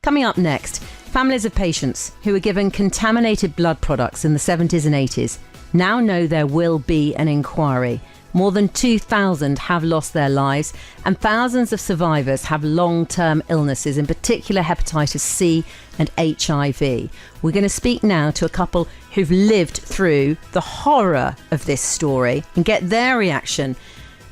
Coming up next, families of patients who were given contaminated blood products in the 70s and 80s now know there will be an inquiry. More than 2,000 have lost their lives, and thousands of survivors have long-term illnesses, in particular hepatitis C and HIV. We're going to speak now to a couple who've lived through the horror of this story and get their reaction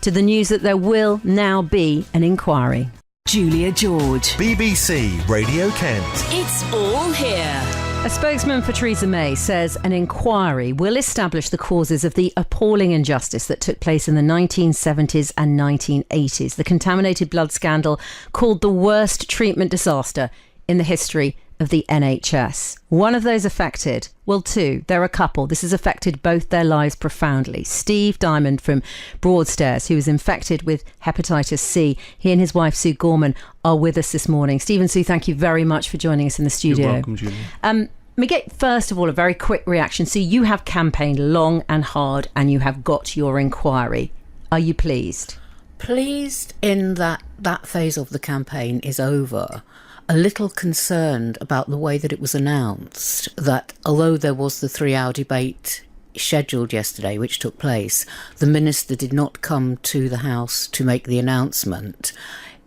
to the news that there will now be an inquiry. Julia George. BBC Radio Kent. It's all here. A spokesman for Theresa May says an inquiry will establish the causes of the appalling injustice that took place in the 1970s and 1980s. The contaminated blood scandal, called the worst treatment disaster in the history of the NHS. One of those affected, well, two, they're a couple. This has affected both their lives profoundly. Steve Dymond from Broadstairs, who was infected with hepatitis C. He and his wife, Sue Gorman, are with us this morning. Steve and Sue, thank you very much for joining us in the studio. You're welcome, Julia. Let me get, first of all, a very quick reaction. So you have campaigned long and hard and you have got your inquiry. Are you pleased? Pleased in that phase of the campaign is over. A little concerned about the way that it was announced, that although there was the 3-hour debate scheduled yesterday, which took place, the minister did not come to the House to make the announcement.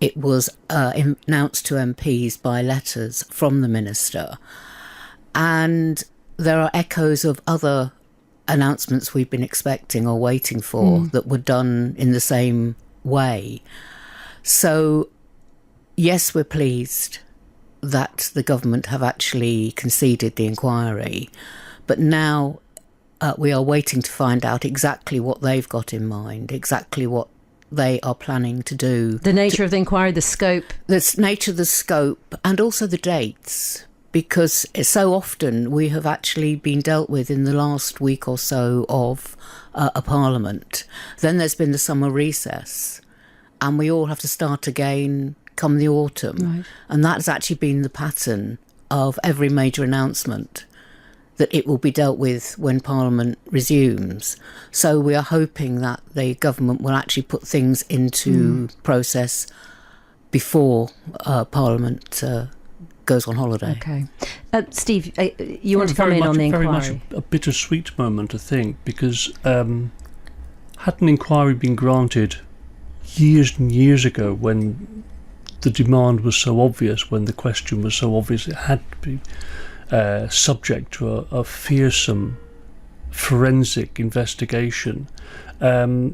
It was announced to MPs by letters from the minister. And there are echoes of other announcements we've been expecting or waiting for that were done in the same way. So, yes, we're pleased that the government have actually conceded the inquiry, but now we are waiting to find out exactly what they've got in mind, exactly what they are planning to do. The nature of the inquiry, the scope? The nature, the scope, and also the dates, because so often we have actually been dealt with in the last week or so of a parliament. Then there's been the summer recess, and we all have to start again come the autumn. Right. And that's actually been the pattern of every major announcement, that it will be dealt with when Parliament resumes. So we are hoping that the government will actually put things into process before Parliament goes on holiday. Okay. Steve, you want to come in on the inquiry? Very much a bittersweet moment, I think, because had an inquiry been granted years and years ago, when the demand was so obvious, when the question was so obvious, it had to be subject to a fearsome forensic investigation, that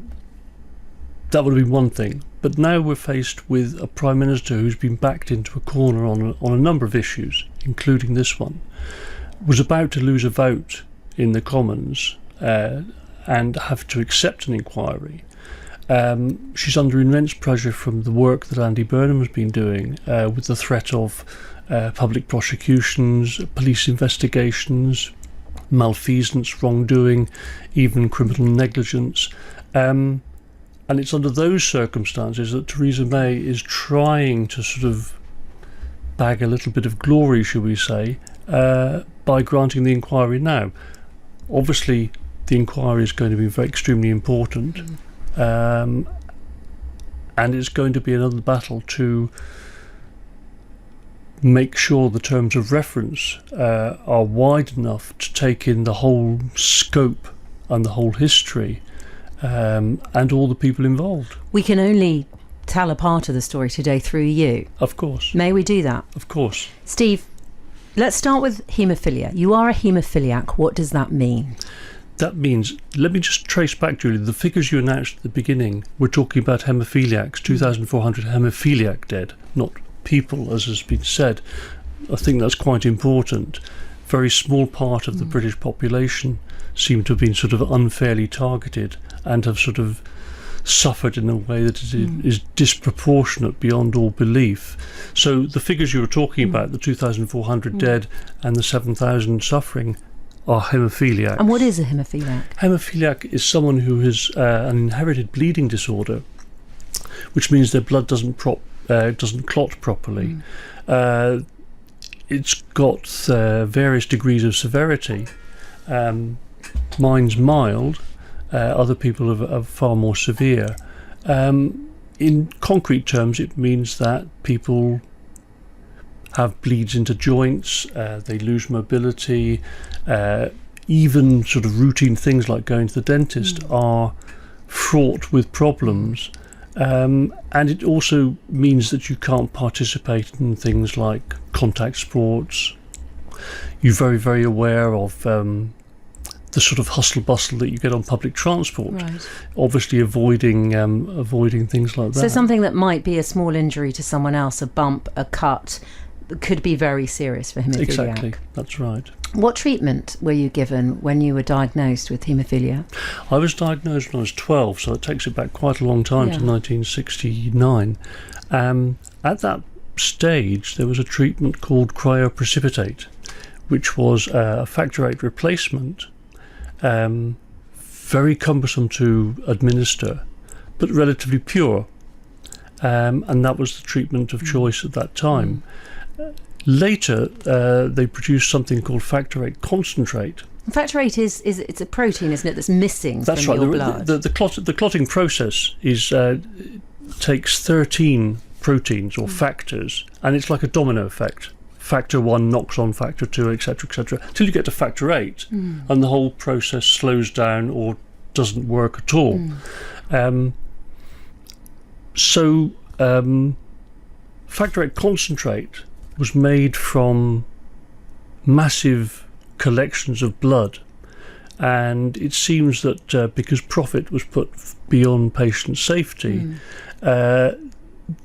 would have been one thing. But now we're faced with a Prime Minister who's been backed into a corner on a number of issues, including this one, was about to lose a vote in the Commons and have to accept an inquiry. She's under immense pressure from the work that Andy Burnham has been doing, with the threat of public prosecutions, police investigations, malfeasance, wrongdoing, even criminal negligence. And it's under those circumstances that Theresa May is trying to sort of bag a little bit of glory, shall we say, by granting the inquiry now. Obviously, the inquiry is going to be extremely important. And it's going to be another battle to make sure the terms of reference are wide enough to take in the whole scope and the whole history, and all the people involved. We can only tell a part of the story today through you. Of course. May we do that? Of course. Steve, let's start with haemophilia. You are a haemophiliac. What does that mean? That means, let me just trace back, Julie, the figures you announced at the beginning. We're talking about haemophiliacs, 2,400 haemophiliac dead, not people, as has been said. I think that's quite important. Very small part of the British population seem to have been sort of unfairly targeted and have sort of suffered in a way that is disproportionate beyond all belief. So the figures you were talking about, the 2,400 dead and the 7,000 suffering, are haemophiliacs. And what is a haemophiliac? Haemophiliac is someone who has an inherited bleeding disorder, which means their blood doesn't clot properly. It's got various degrees of severity. Mine's mild. Other people are far more severe. In concrete terms, it means that people have bleeds into joints, they lose mobility, even sort of routine things like going to the dentist are fraught with problems. And it also means that you can't participate in things like contact sports. You're very, very aware of the sort of hustle bustle that you get on public transport. Right. Obviously, avoiding things like that. So something that might be a small injury to someone else, a bump, a cut, could be very serious for haemophiliac. Exactly, that's right. What treatment were you given when you were diagnosed with haemophilia? I was diagnosed when I was 12, so it takes it back quite a long time to 1969. At that stage, there was a treatment called cryoprecipitate, which was a factor VIII replacement, very cumbersome to administer, but relatively pure. And that was the treatment of choice at that time. Later, they produced something called factor VIII concentrate. Factor VIII it's a protein, isn't it, that's missing That's from right. your blood? The clotting process takes 13 proteins or factors, and it's like a domino effect. Factor 1 knocks on factor 2, etc., till you get to factor VIII, and the whole process slows down or doesn't work at all. Factor VIII concentrate was made from massive collections of blood, and it seems that because profit was put beyond patient safety,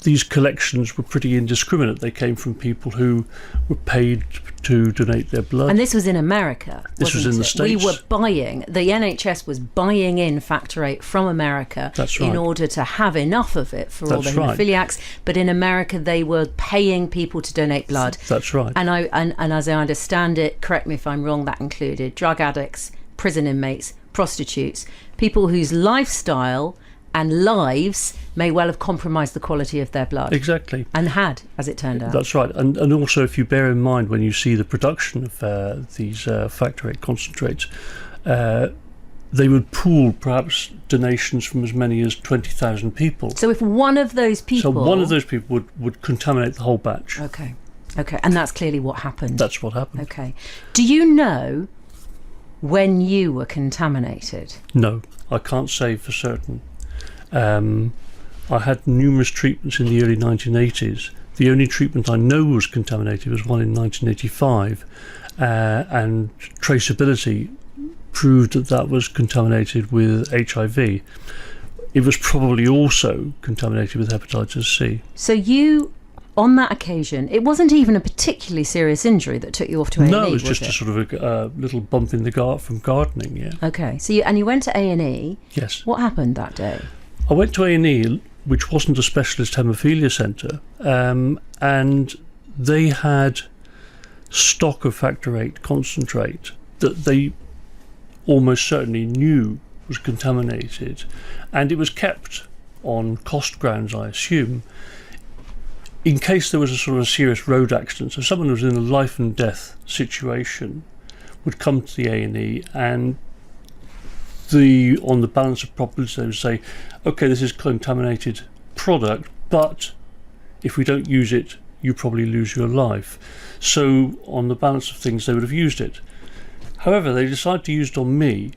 these collections were pretty indiscriminate. They came from people who were paid to donate their blood. And this was in America, This was in the States. We were buying, the NHS was buying in factor VIII from America in order to have enough of it for all the haemophiliacs. But in America, they were paying people to donate blood. That's right. And as I understand it, correct me if I'm wrong, that included drug addicts, prison inmates, prostitutes, people whose lifestyle and lives may well have compromised the quality of their blood. Exactly. And had, as it turned out. That's right. And also, if you bear in mind when you see the production of these factor VIII concentrates, they would pool perhaps donations from as many as 20,000 people. So if one of those people... So one of those people would contaminate the whole batch. Okay. And that's clearly what happened. That's what happened. Okay. Do you know when you were contaminated? No, I can't say for certain. I had numerous treatments in the early 1980s. The only treatment I know was contaminated was one in 1985, and traceability proved that was contaminated with HIV. It was probably also contaminated with hepatitis C. So you, on that occasion, it wasn't even a particularly serious injury that took you off to A&E, No, it was just a sort of a little bump in the from gardening, yeah. Okay, so you went to A&E. Yes. What happened that day? I went to A&E, which wasn't a specialist haemophilia centre, and they had stock of factor VIII concentrate that they almost certainly knew was contaminated, and it was kept on cost grounds, I assume, in case there was a sort of a serious road accident. So someone who was in a life and death situation would come to the A&E, and on the balance of probabilities, they would say, okay, this is contaminated product, but if we don't use it, you probably lose your life. So on the balance of things, they would have used it. However, they decided to use it on me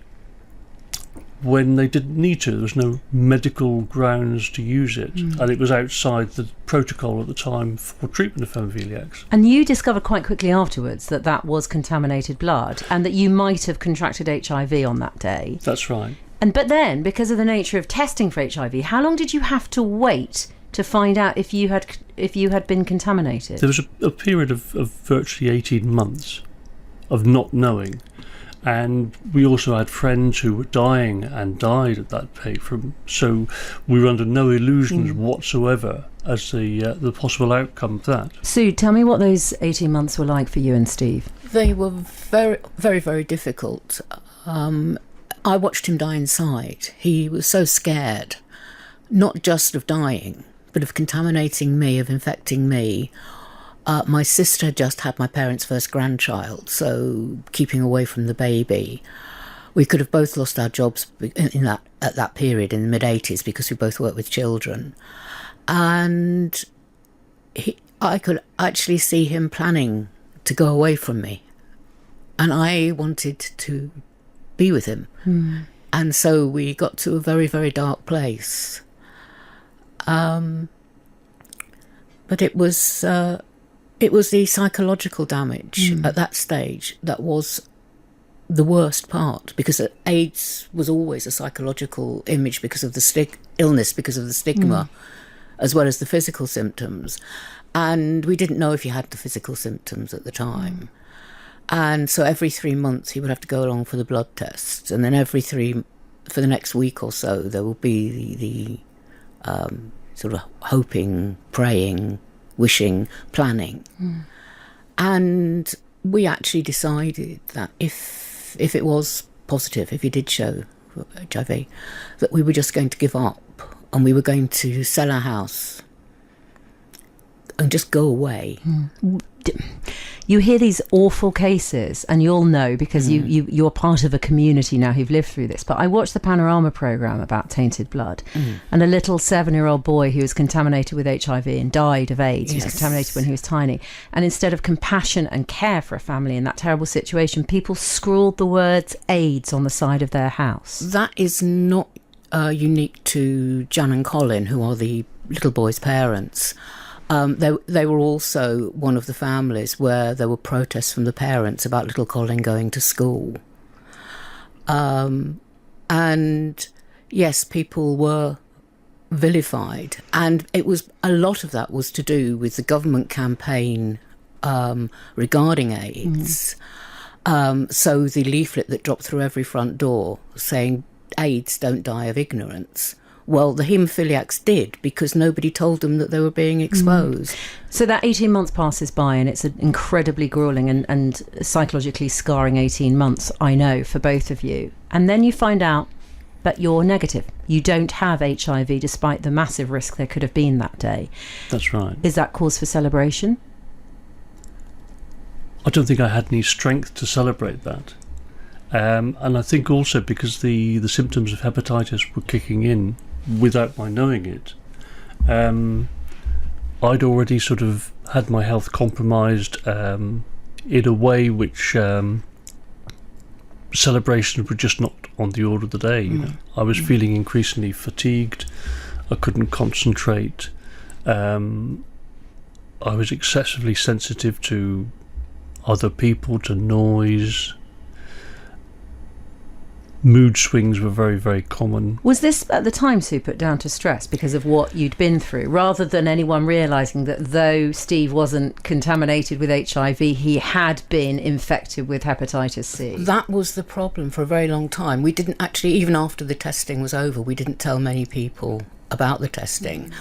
when they didn't need to. There was no medical grounds to use it, and it was outside the protocol at the time for treatment of haemophiliacs. And you discovered quite quickly afterwards that was contaminated blood, and that you might have contracted HIV on that day. That's right. But then, because of the nature of testing for HIV, how long did you have to wait to find out if you had been contaminated? There was a period of virtually 18 months of not knowing. And we also had friends who were dying and died at that rate so we were under no illusions whatsoever as the possible outcome of that. Sue, tell me what those 18 months were like for you and Steve. They were very, very, very difficult. I watched him die inside. He was so scared, not just of dying, but of contaminating me, of infecting me. My sister had just had my parents' first grandchild, so keeping away from the baby. We could have both lost our jobs at that period in the mid-80s because we both worked with children. And I could actually see him planning to go away from me. And I wanted to be with him. And so we got to a very, very dark place. But it was the psychological damage at that stage that was the worst part, because AIDS was always a psychological image because of the illness, because of the stigma, as well as the physical symptoms. And we didn't know if he had the physical symptoms at the time. And so every 3 months he would have to go along for the blood tests, and then for the next week or so there will be the sort of hoping, praying, wishing, planning. And we actually decided that if it was positive, if he did show HIV, that we were just going to give up, and we were going to sell our house and just go away. You hear these awful cases, and you'll know because you're part of a community now who've lived through this. But I watched the Panorama programme about tainted blood, and a little 7-year-old boy who was contaminated with HIV and died of AIDS. He was contaminated when he was tiny. And instead of compassion and care for a family in that terrible situation, people scrawled the words AIDS on the side of their house. That is not unique to Jan and Colin, who are the little boy's parents. They were also one of the families where there were protests from the parents about little Colin going to school. And yes, people were vilified. And a lot of that was to do with the government campaign regarding AIDS. So the leaflet that dropped through every front door saying, AIDS don't die of ignorance. Well, the haemophiliacs did, because nobody told them that they were being exposed. So that 18 months passes by, and it's an incredibly gruelling and psychologically scarring 18 months, I know, for both of you. And then you find out that you're negative. You don't have HIV, despite the massive risk there could have been that day. That's right. Is that cause for celebration? I don't think I had any strength to celebrate that. And I think also because the symptoms of hepatitis were kicking in without my knowing it, I'd already sort of had my health compromised in a way which celebrations were just not on the order of the day. You know? I was feeling increasingly fatigued. I couldn't concentrate. I was excessively sensitive to other people, to noise. Mood swings were very, very common. Was this at the time, Sue, put down to stress because of what you'd been through, rather than anyone realising that though Steve wasn't contaminated with HIV, he had been infected with hepatitis C? That was the problem for a very long time. We didn't actually, even after the testing was over, we didn't tell many people about the testing.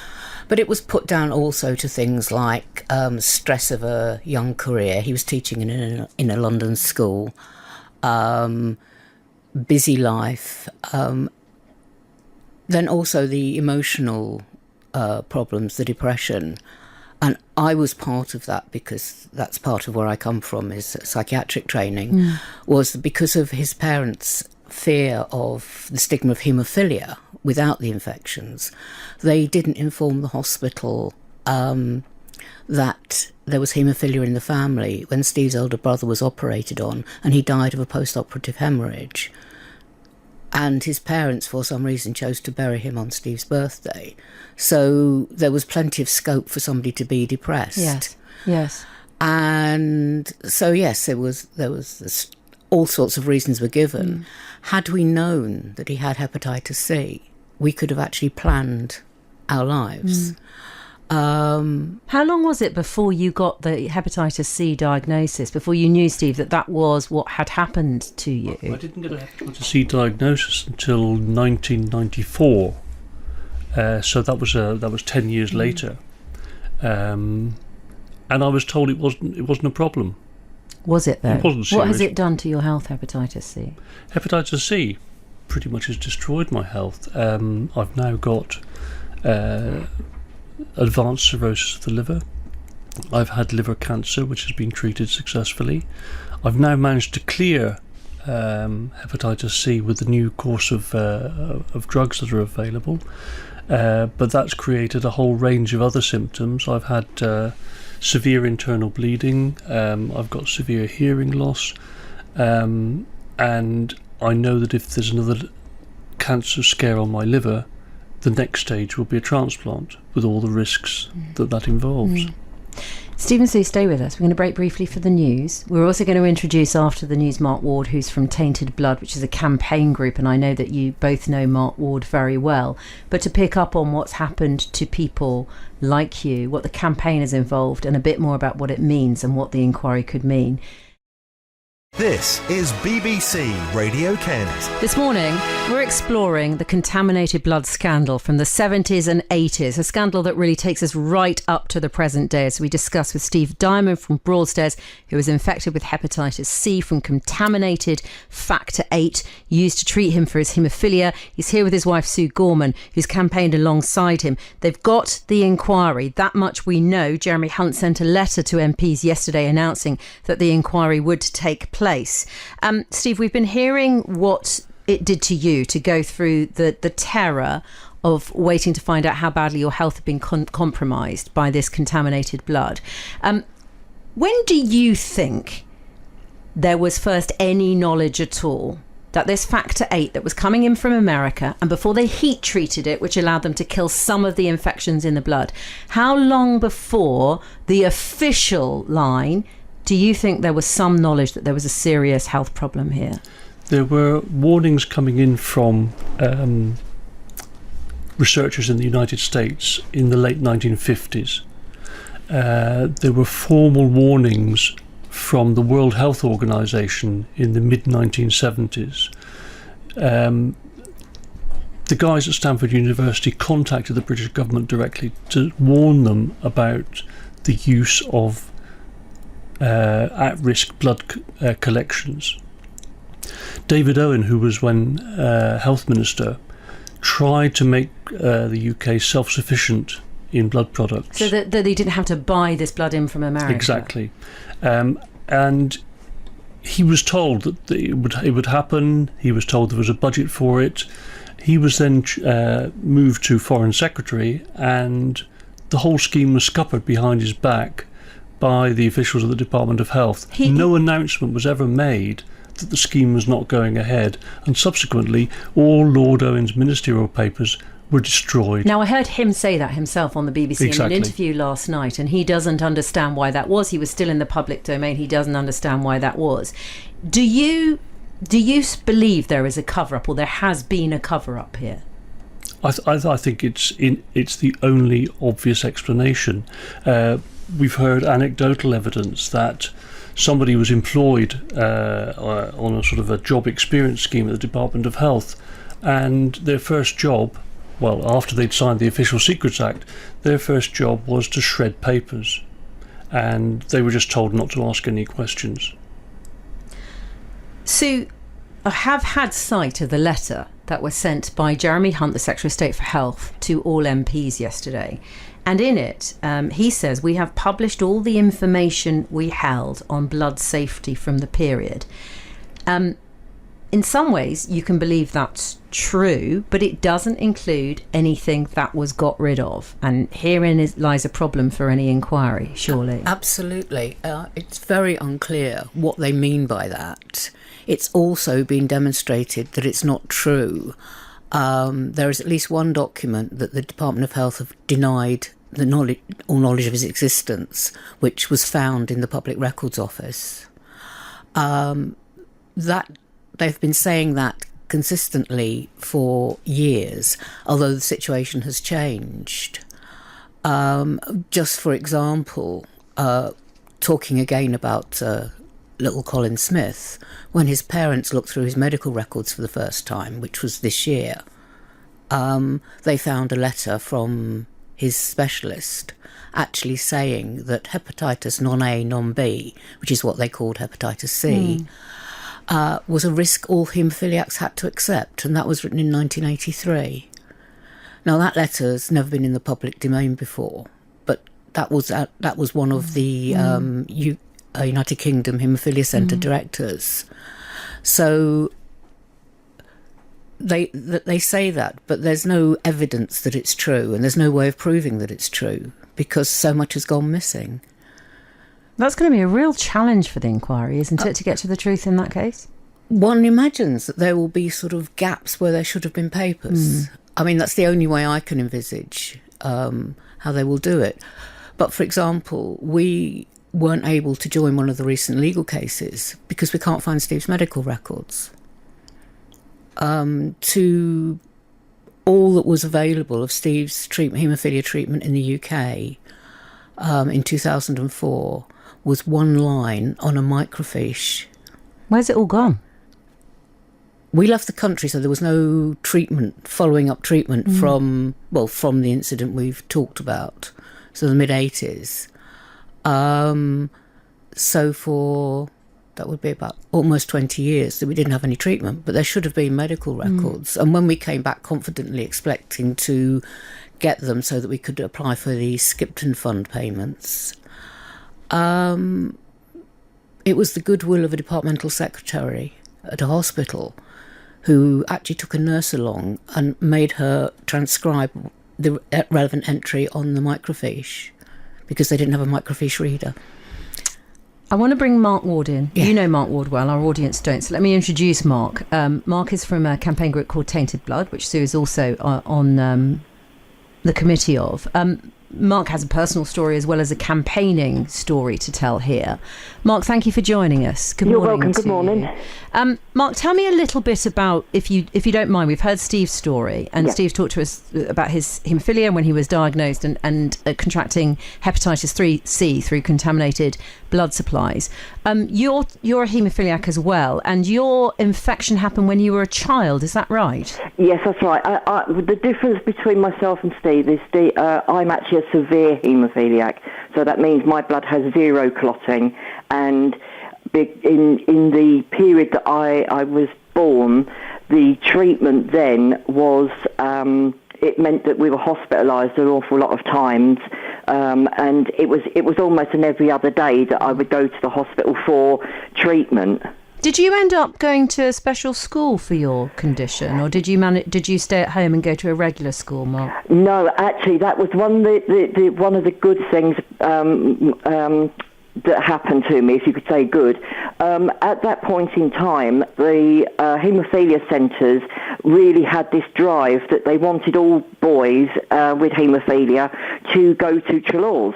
But it was put down also to things like stress of a young career. He was teaching in a London school. Busy life, then also the emotional problems, the depression. And I was part of that, because that's part of where I come from, is psychiatric training, was because of his parents' fear of the stigma of haemophilia without the infections. They didn't inform the hospital that there was haemophilia in the family when Steve's older brother was operated on, and he died of a post-operative hemorrhage. And his parents, for some reason, chose to bury him on Steve's birthday. So there was plenty of scope for somebody to be depressed. Yes. And so, yes, there was all sorts of reasons were given. Had we known that he had hepatitis C, we could have actually planned our lives. How long was it before you got the hepatitis C diagnosis, before you knew, Steve, that was what had happened to you? I didn't get a hepatitis C diagnosis until 1994, so that was 10 years later, and I was told it wasn't a problem. Was it though? It wasn't serious. What has it done to your health, hepatitis C? Hepatitis C pretty much has destroyed my health. I've now got advanced cirrhosis of the liver. I've had liver cancer, which has been treated successfully. I've now managed to clear hepatitis C with the new course of drugs that are available, but that's created a whole range of other symptoms. I've had severe internal bleeding. I've got severe hearing loss. And I know that if there's another cancer scare on my liver, the next stage will be a transplant with all the risks that involves. Stephen Sue, stay with us. We're going to break briefly for the news. We're also going to introduce after the news Mark Ward, who's from Tainted Blood, which is a campaign group, and I know that you both know Mark Ward very well. But to pick up on what's happened to people like you, what the campaign has involved, and a bit more about what it means and what the inquiry could mean. This is BBC Radio Kent. This morning, we're exploring the contaminated blood scandal from the 70s and 80s, a scandal that really takes us right up to the present day, as we discuss with Steve Dymond from Broadstairs, who was infected with hepatitis C from contaminated factor 8 used to treat him for his haemophilia. He's here with his wife, Sue Gorman, who's campaigned alongside him. They've got the inquiry. That much we know. Jeremy Hunt sent a letter to MPs yesterday announcing that the inquiry would take place. Steve, we've been hearing what it did to you to go through the terror of waiting to find out how badly your health had been compromised by this contaminated blood. When do you think there was first any knowledge at all that this factor 8 that was coming in from America, and before they heat treated it, which allowed them to kill some of the infections in the blood, how long before the official line do you think there was some knowledge that there was a serious health problem here? There were warnings coming in from researchers in the United States in the late 1950s. There were formal warnings from the World Health Organization in the mid-1970s. The guys at Stanford University contacted the British government directly to warn them about the use of at-risk blood collections. David Owen, who was when Health Minister, tried to make the UK self-sufficient in blood products. So that they didn't have to buy this blood in from America. Exactly. And he was told that it would happen. He was told there was a budget for it. He was then moved to Foreign Secretary, and the whole scheme was scuppered behind his back by the officials of the Department of Health. No announcement was ever made that the scheme was not going ahead, and subsequently all Lord Owen's ministerial papers were destroyed. Now, I heard him say that himself on the BBC in an interview last night, and he doesn't understand why that was. He was still in the public domain. He doesn't understand why that was. Do you believe there is a cover-up, or there has been a cover-up here? I think it's the only obvious explanation. We've heard anecdotal evidence that somebody was employed on a sort of a job experience scheme at the Department of Health, and their first job, well, after they'd signed the Official Secrets Act, their first job was to shred papers, and they were just told not to ask any questions. Sue, I have had sight of the letter that was sent by Jeremy Hunt, the Secretary of State for Health, to all MPs yesterday. And in it, he says, we have published all the information we held on blood safety from the period. In some ways, you can believe that's true, but it doesn't include anything that was got rid of. And herein lies a problem for any inquiry, surely. Absolutely. It's very unclear what they mean by that. It's also been demonstrated that it's not true. There is at least one document that the Department of Health have denied all knowledge of its existence, which was found in the Public Records Office. That they've been saying that consistently for years, although the situation has changed. Just for example, talking again about little Colin Smith, when his parents looked through his medical records for the first time, which was this year, they found a letter from his specialist actually saying that hepatitis non-A, non-B, which is what they called hepatitis C, was a risk all haemophiliacs had to accept, and that was written in 1983. Now, that letter's never been in the public domain before, but that was one of the United Kingdom Haemophilia Centre directors. So they say that, but there's no evidence that it's true, and there's no way of proving that it's true because so much has gone missing. That's going to be a real challenge for the inquiry, isn't it, to get to the truth in that case? One imagines that there will be sort of gaps where there should have been papers. I mean, that's the only way I can envisage how they will do it. But, for example, we weren't able to join one of the recent legal cases because we can't find Steve's medical records. To all that was available of Steve's haemophilia treatment in the UK in 2004 was one line on a microfiche. Where's it all gone? We left the country, so there was no treatment, following up treatment from the incident we've talked about, so the mid-80s. So for, that would be about almost 20 years that we didn't have any treatment, but there should have been medical records. And when we came back confidently expecting to get them so that we could apply for the Skipton Fund payments, it was the goodwill of a departmental secretary at a hospital who actually took a nurse along and made her transcribe the relevant entry on the microfiche because they didn't have a microfiche reader. I want to bring Mark Ward in. Yeah. You know Mark Ward well, our audience don't. So let me introduce Mark. Mark is from a campaign group called Tainted Blood, which Sue is also on the committee of. Mark has a personal story as well as a campaigning story to tell here. Mark, thank you for joining us. Good You're morning. welcome. Good morning. Mark, tell me a little bit about, if you don't mind, we've heard Steve's story, and Yeah. Steve talked to us about his haemophilia when he was diagnosed and contracting hepatitis 3C through contaminated blood supplies. You're a haemophiliac as well, and your infection happened when you were a child, is that right? Yes, that's right. The difference between myself and Steve is I'm actually a severe haemophiliac, so that means my blood has zero clotting, and in the period that I was born, the treatment then was it meant that we were hospitalised an awful lot of times, and it was almost an every other day that I would go to the hospital for treatment. Did you end up going to a special school for your condition, or did you stay at home and go to a regular school, Mark? No, actually, that was one of the good things that happened to me, if you could say good. At that point in time, the haemophilia centres really had this drive that they wanted all boys with haemophilia to go to Trelaws.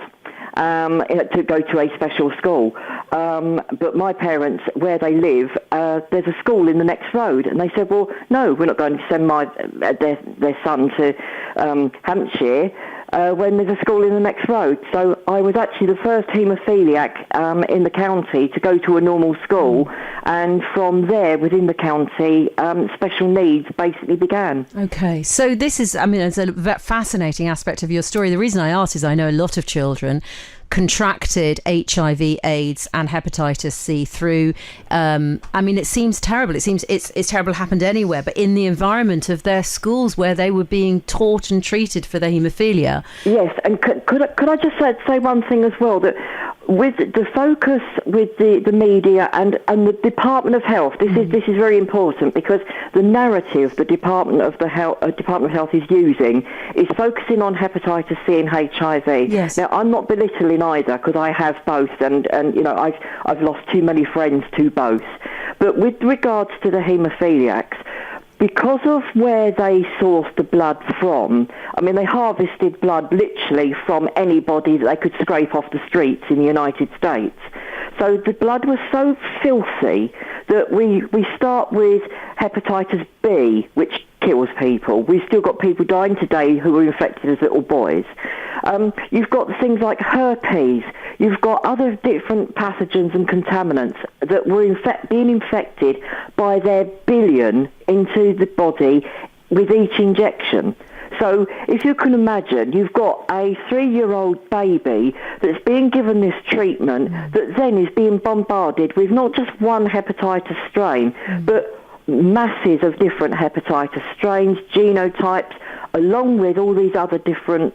To go to a special school. But my parents, where they live, there's a school in the next road. And they said, well, no, we're not going to send their son to Hampshire when there's a school in the next road. So I was actually the first haemophiliac in the county to go to a normal school. And from there, within the county, special needs basically began. Okay, so this is, it's a fascinating aspect of your story. The reason I ask is I know a lot of children contracted HIV, AIDS and hepatitis C through, it seems terrible. It seems it's terrible happened anywhere, but in the environment of their schools where they were being taught and treated for their haemophilia. Yes, and could I just say one thing as well, that with the focus with the media and the Department of Health, this is very important, because the narrative the Department of Health is using is focusing on hepatitis C and HIV. Yes. Now, I'm not belittling either, because I have both, and I've lost too many friends to both. But with regards to the haemophiliacs, because of where they sourced the blood from, they harvested blood literally from anybody that they could scrape off the streets in the United States. So the blood was so filthy that we start with hepatitis B, which kills people. We've still got people dying today who were infected as little boys. You've got things like herpes. You've got other different pathogens and contaminants that were being infected by their billion into the body with each injection. So if you can imagine, you've got a 3-year-old baby that's being given this treatment that then is being bombarded with not just one hepatitis strain, but masses of different hepatitis strains, genotypes, along with all these other different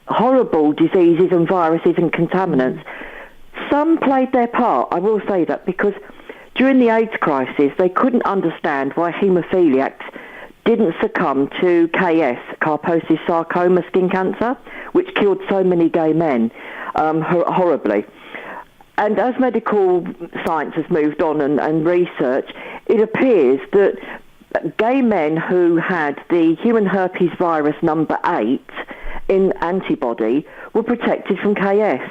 horrible diseases and viruses and contaminants. Some played their part, I will say that, because during the AIDS crisis, they couldn't understand why haemophiliacs didn't succumb to KS, Kaposi's sarcoma skin cancer, which killed so many gay men horribly. And as medical science has moved on and research, it appears that gay men who had the human herpes virus number 8 in antibody were protected from KS.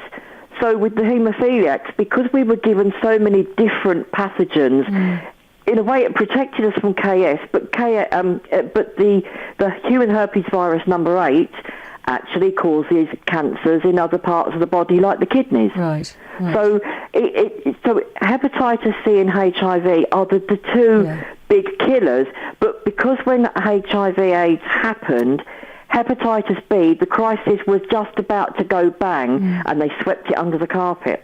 So with the haemophiliacs, because we were given so many different pathogens, in a way it protected us from KS, but the human herpes virus number 8 actually causes cancers in other parts of the body, like the kidneys. Right. So so hepatitis C and HIV are the two big killers, but because when HIV/AIDS happened, hepatitis B, the crisis was just about to go bang, and they swept it under the carpet.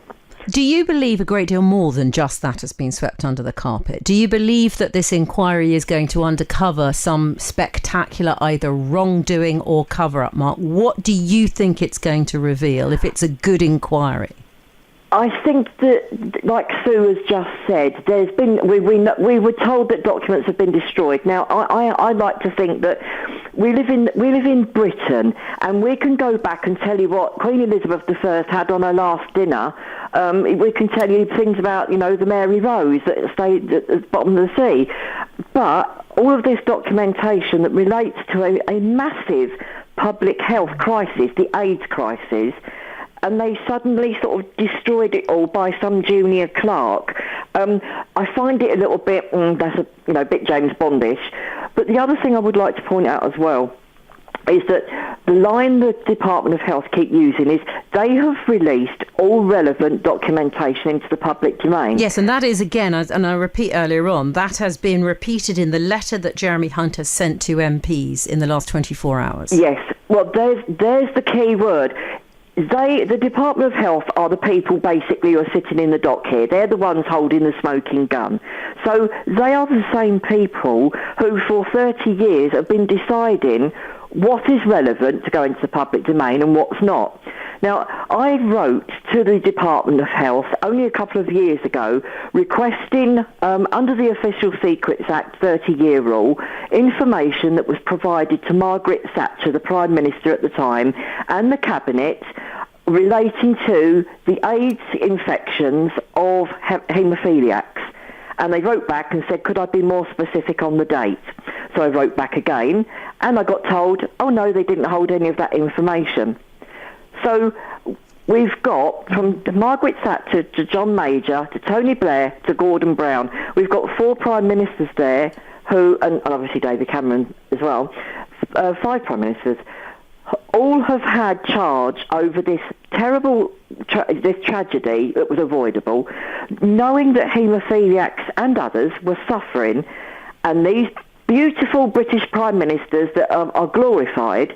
Do you believe a great deal more than just that has been swept under the carpet? Do you believe that this inquiry is going to uncover some spectacular either wrongdoing or cover-up, Mark? What do you think it's going to reveal if it's a good inquiry? I think that, like Sue has just said, there's been we were told that documents have been destroyed. Now, I like to think that we live in Britain, and we can go back and tell you what Queen Elizabeth I had on her last dinner. We can tell you things about, the Mary Rose that stayed at the bottom of the sea. But all of this documentation that relates to a massive public health crisis, the AIDS crisis, and they suddenly sort of destroyed it all by some junior clerk. I find it a little bit, that's a bit James Bondish. But the other thing I would like to point out as well is that the line the Department of Health keep using is they have released all relevant documentation into the public domain. Yes, and that is, again, and I repeat earlier on, that has been repeated in the letter that Jeremy Hunt has sent to MPs in the last 24 hours. Yes, well, there's the key word. The Department of Health are the people basically who are sitting in the dock here. They're the ones holding the smoking gun. So they are the same people who for 30 years have been deciding what is relevant to go into the public domain and what's not. Now, I wrote to the Department of Health only a couple of years ago requesting, under the Official Secrets Act 30-year rule, information that was provided to Margaret Thatcher, the Prime Minister at the time, and the Cabinet relating to the AIDS infections of haemophiliacs. And they wrote back and said, could I be more specific on the date? So I wrote back again, and I got told, oh no, they didn't hold any of that information. So we've got, from Margaret Thatcher to John Major to Tony Blair to Gordon Brown, we've got 4 prime ministers there who, and obviously David Cameron as well, 5 prime ministers, all have had charge over this terrible this tragedy that was avoidable, knowing that haemophiliacs and others were suffering, and these beautiful British prime ministers that are glorified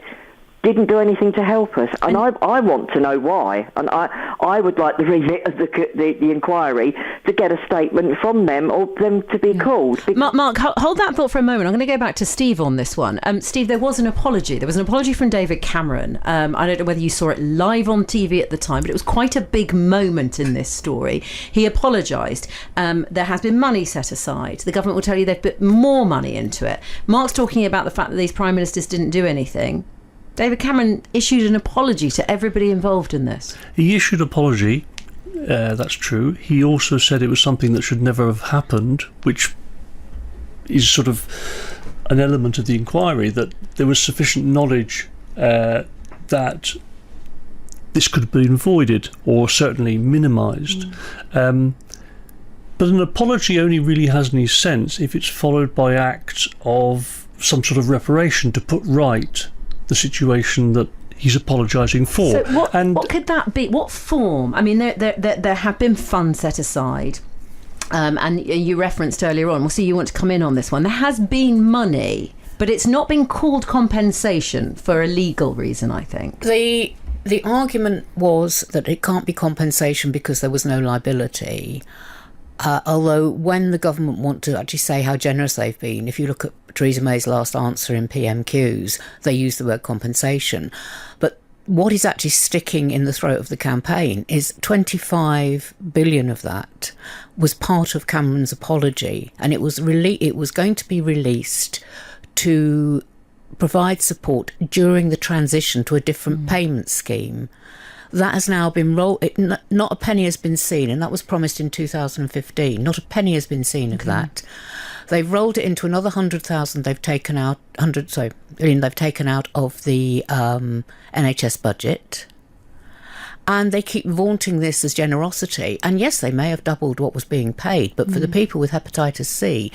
didn't do anything to help us, and I want to know why, and I would like the remit of the inquiry to get a statement from them or them to be called. Mark, hold that thought for a moment. I'm going to go back to Steve on this one. Steve, there was an apology. There was an apology from David Cameron. I don't know whether you saw it live on TV at the time, but it was quite a big moment in this story. He apologised. There has been money set aside. The government will tell you they've put more money into it. Mark's talking about the fact that these prime ministers didn't do anything. David Cameron issued an apology to everybody involved in this. He issued an apology, that's true. He also said it was something that should never have happened, which is sort of an element of the inquiry, that there was sufficient knowledge that this could have been avoided or certainly minimised. But an apology only really has any sense if it's followed by acts of some sort of reparation to put right the situation that he's apologising for. So what could that be? What form? I mean, there have been funds set aside, and you referenced earlier on. We'll see you want to come in on this one. There has been money, but it's not been called compensation for a legal reason, I think. The argument was that it can't be compensation because there was no liability. Although when the government want to actually say how generous they've been, if you look at Theresa May's last answer in PMQs, they use the word compensation. But what is actually sticking in the throat of the campaign is 25 billion of that was part of Cameron's apology, and it was going to be released to provide support during the transition to a different payment scheme. That has now been rolled. Not a penny has been seen, and that was promised in 2015. Not a penny has been seen of that. They've rolled it into another 100,000. They've taken out million. They've taken out of the NHS budget, and they keep vaunting this as generosity. And yes, they may have doubled what was being paid, but for the people with hepatitis C,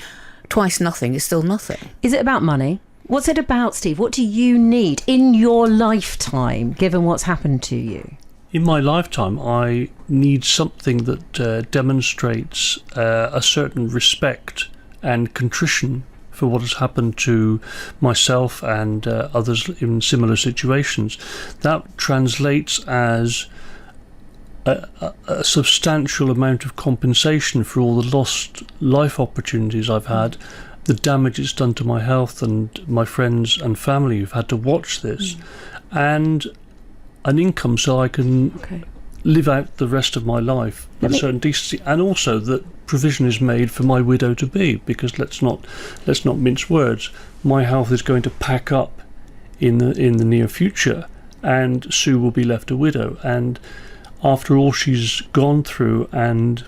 twice nothing is still nothing. Is it about money? What's it about, Steve? What do you need in your lifetime, given what's happened to you? In my lifetime, I need something that demonstrates a certain respect and contrition for what has happened to myself and others in similar situations. That translates as a substantial amount of compensation for all the lost life opportunities I've had, the damage it's done to my health and my friends and family who've had to watch this, and an income so I can live out the rest of my life with certain decency, and also that provision is made for my widow to be, because let's not mince words. My health is going to pack up in the near future, and Sue will be left a widow. And after all she's gone through and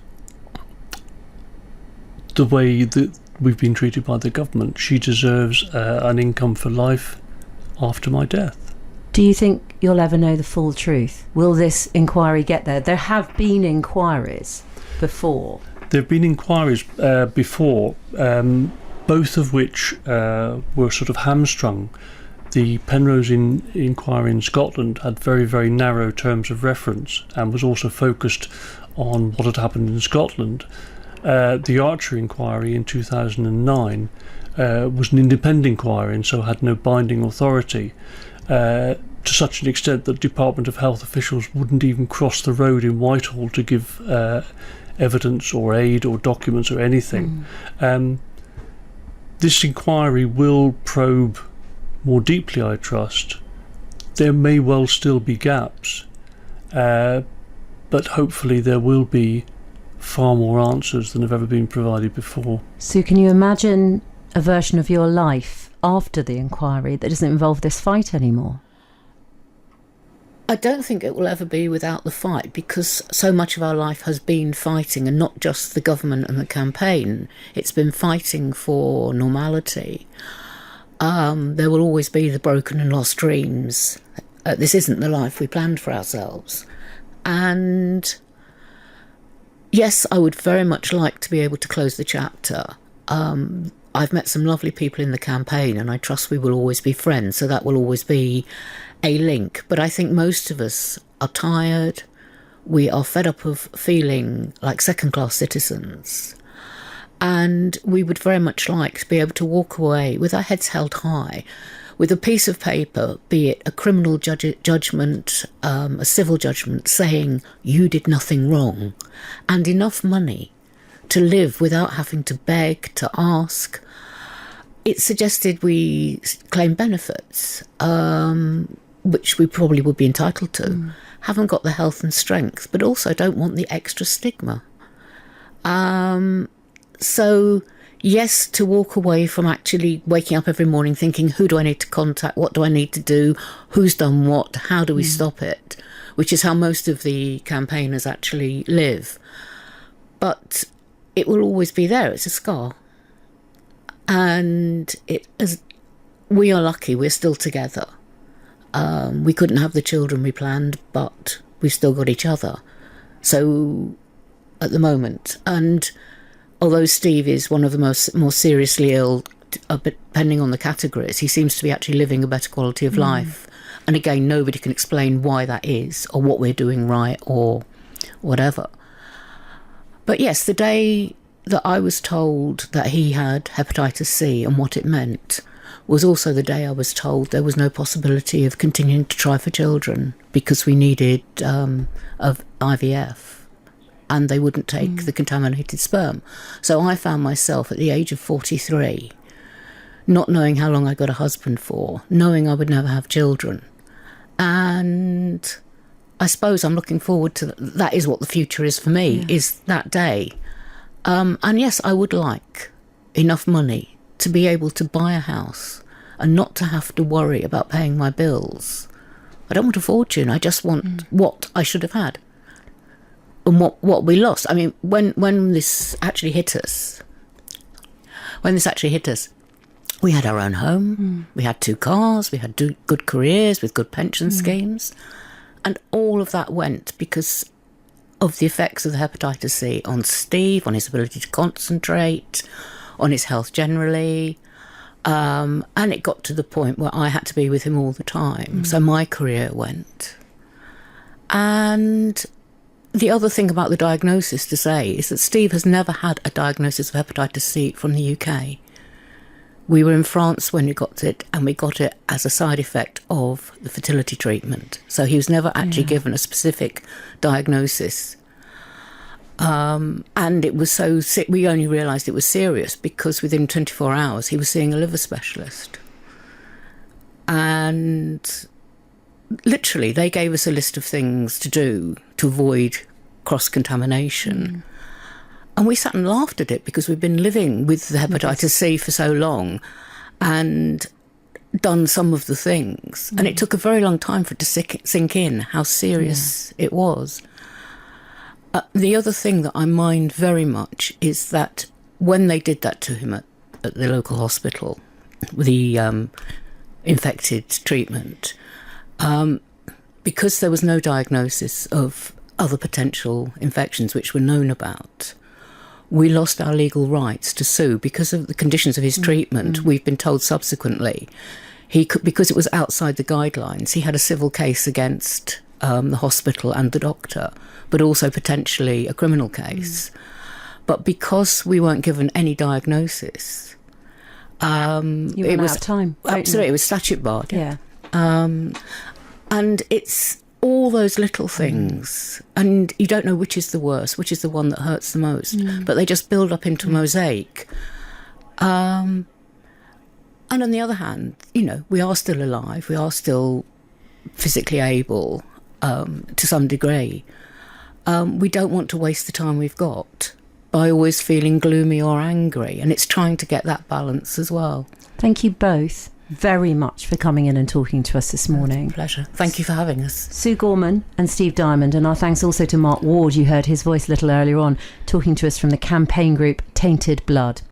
the way that we've been treated by the government, she deserves an income for life after my death. Do you think you'll ever know the full truth? Will this inquiry get there? There have been inquiries before. There have been inquiries before, both of which were sort of hamstrung. The Penrose inquiry in Scotland had very, very narrow terms of reference and was also focused on what had happened in Scotland. The Archer inquiry in 2009 was an independent inquiry and so had no binding authority. To such an extent that Department of Health officials wouldn't even cross the road in Whitehall to give evidence or aid or documents or anything. This inquiry will probe more deeply, I trust. There may well still be gaps, but hopefully there will be far more answers than have ever been provided before. So can you imagine a version of your life after the inquiry that doesn't involve this fight anymore? I don't think it will ever be without the fight, because so much of our life has been fighting, and not just the government and the campaign. It's been fighting for normality. There will always be the broken and lost dreams. This isn't the life we planned for ourselves. And yes, I would very much like to be able to close the chapter. I've met some lovely people in the campaign, and I trust we will always be friends, so that will always be a link. But I think most of us are tired. We are fed up of feeling like second-class citizens. And we would very much like to be able to walk away with our heads held high, with a piece of paper, be it a criminal judgment, a civil judgment, saying you did nothing wrong, and enough money to live without having to beg, to ask. It suggested we claim benefits, which we probably would be entitled to, haven't got the health and strength, but also don't want the extra stigma. So, yes, to walk away from actually waking up every morning thinking, who do I need to contact, what do I need to do, who's done what, how do we stop it, which is how most of the campaigners actually live. But it will always be there, it's a scar. And we are lucky, we're still together. We couldn't have the children we planned, but we've still got each other. So, at the moment, and although Steve is one of the more seriously ill, depending on the categories, he seems to be actually living a better quality of life. And again, nobody can explain why that is, or what we're doing right, or whatever. But yes, the day that I was told that he had hepatitis C and what it meant was also the day I was told there was no possibility of continuing to try for children because we needed of IVF. And they wouldn't take the contaminated sperm. So I found myself at the age of 43, not knowing how long I got a husband for, knowing I would never have children. And I suppose I'm looking forward to that is what the future is for me, is that day. And yes, I would like enough money to be able to buy a house and not to have to worry about paying my bills I don't want a fortune. I just want what I should have had and what we lost. I mean, when this actually hit us, we had our own home, we had 2 cars, we had good careers with good pension schemes, and all of that went because of the effects of the hepatitis C on Steve, on his ability to concentrate, on his health generally. And it got to the point where I had to be with him all the time. So my career went. And the other thing about the diagnosis to say is that Steve has never had a diagnosis of hepatitis C from the UK. We were in France when we got it, and we got it as a side effect of the fertility treatment. So he was never actually given a specific diagnosis. And it was so sick, we only realised it was serious because within 24 hours he was seeing a liver specialist. And literally they gave us a list of things to do to avoid cross-contamination. And we sat and laughed at it because we've been living with the hepatitis C for so long and done some of the things. And it took a very long time for it to sink in how serious it was. The other thing that I mind very much is that when they did that to him at the local hospital, the infected treatment, because there was no diagnosis of other potential infections which were known about, we lost our legal rights to sue because of the conditions of his treatment. We've been told subsequently, because it was outside the guidelines, he had a civil case against the hospital and the doctor, but also potentially a criminal case. But because we weren't given any diagnosis, You ran out of time. Absolutely, it was statute barred. Yeah. And it's all those little things, and you don't know which is the worst, which is the one that hurts the most, but they just build up into a mosaic. And on the other hand, we are still alive, we are still physically able to some degree. We don't want to waste the time we've got by always feeling gloomy or angry, and it's trying to get that balance as well. Thank you both very much for coming in and talking to us this morning. Pleasure. Thank you for having us. Sue Gorman and Steve Dymond, and our thanks also to Mark Ward. You heard his voice a little earlier on, talking to us from the campaign group Tainted Blood.